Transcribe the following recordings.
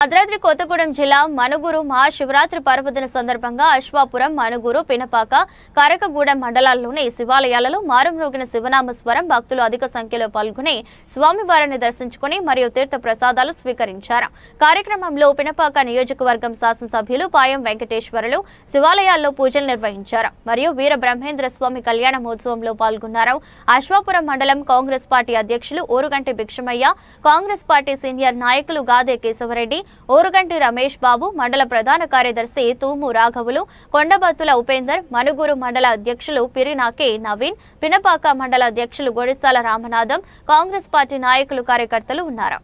భద్రాద్రి కొత్తగూడెం జిల్లా మనుగురు మహాశివరాత్రి పర్వదిన సందర్భంగా అశ్వాపురం, మనుగురు, పినపాక, కరకగూడెం మండలాల్లోని శివాలయాలలో మారుమ్రోగిన శివనామ స్వరం భక్తులు అధిక సంఖ్యలో పాల్గొని స్వామివారిని దర్శించుకుని మరియు తీర్థ ప్రసాదాలు స్వీకరించారు. కార్యక్రమంలో పినపాక నియోజకవర్గం శాసనసభ్యులు పాయం వెంకటేశ్వరులు శివాలయాల్లో పూజలు నిర్వహించారు మరియు వీర బ్రహ్మేంద్ర స్వామి కళ్యాణ మహోత్సవంలో పాల్గొన్నారు. అశ్వాపురం మండలం కాంగ్రెస్ పార్టీ అధ్యక్షులు ఓరుగంటి భిక్షమయ్య, కాంగ్రెస్ పార్టీ సీనియర్ నాయకులు గాదే కేశవరెడ్డి, ఓరుగంటి రమేష్ బాబు, మండల ప్రధాన కార్యదర్శి తూము రాఘవులు, కొండబత్తుల ఉపేందర్, మనుగురు మండల అధ్యక్షులు పిరినాకే నవీన్, పినపాక మండల అధ్యక్షులు గొడిసాల రామనాథం, కాంగ్రెస్ పార్టీ నాయకులు, కార్యకర్తలు ఉన్నారు.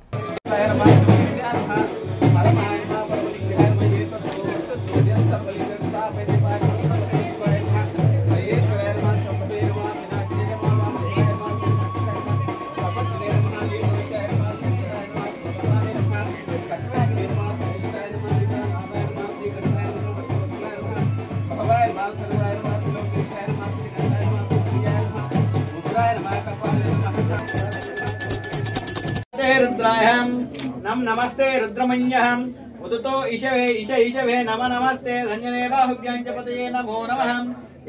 नमस्ते रुद्रमन्यहं उदुतो ईशवे ईशवे नमस्ते धन्यने बाहुभ्यां च पतये नमो नमः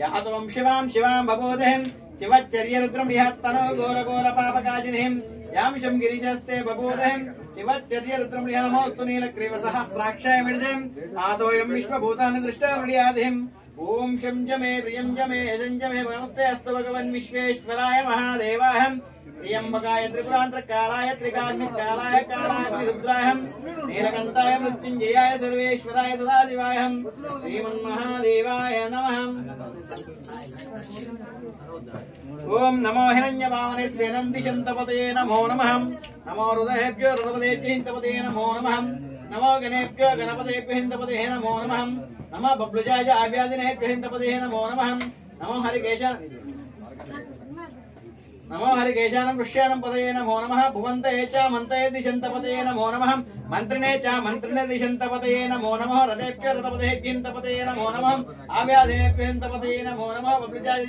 यातों शिवां बबोधें शिवचर्य रुद्रं निहत्तनो घोर पापकाशिनीं यामिषं गिरिशस्ते बबोधें शिवचर्य रुद्रं निह नमोस्तु नीलग्रीव सहस्राक्षाय मिर्जें आदोयं विश्वभूतानि दृष्टमृडियाधिं ओम शं जमे प्रियं जमे यजं जमे नमस्ते अस्तु भगवन् विश्वेश्वराय महादेवाहं त्र्यंबकाय त्रिपुरांतकालाय त्रिकाग्निकालाय कालाग्निरुद्रायं नीलकंठाय मृत्युंजयाय सर्वेश्वराय सदाशिवायं श्रीमन्महादेवाय नमः। ओम नमो हिरण्यवामने सेनन्दिशन्तपतये नमो नमः। नमो हृदयेभ्यो हृदपदेभ्यो हिन्तपतये नमो नमः। नमो गणेभ्यो गणपतेभ्यो हिन्तपतये नमो नमः। नमो बब्लुजाय आव्यादिनेभ्यो हिन्तपतये नमो नमः। नमो हरिकेशानं पुष्यानं पतये नमो नमः। भुवन्तये च मन्तये दिशन्तपतये नमो नमः। मन्त्रिणे च मन्त्रिणे दिशन्तपतये नमो नमः। रथेभ्यो रथपतेभ्यो हिन्तपतये नमो नमः। आव्यादिनेभ्यो हिन्तपतये नमो नमः। बब्लुजाय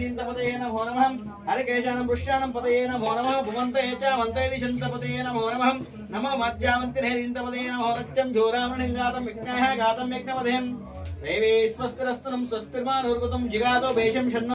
हिन्तपतये नमो नमः। हरिकेशानं पुष्यानं पतये नमो नमः। भुवन्तये च मन्तये दिशन्तपतये नमो नमः। नमो मध्यामन्त्रिणे हिन्तपतये नमः। रत्यं जोरामणिङ्गातं विघ्नः गातं यज्ञपदें देवी स्वस्तिरस्तुनं स्वस्तिर्मानुर्गुतं जिगातो भेषं शन्नो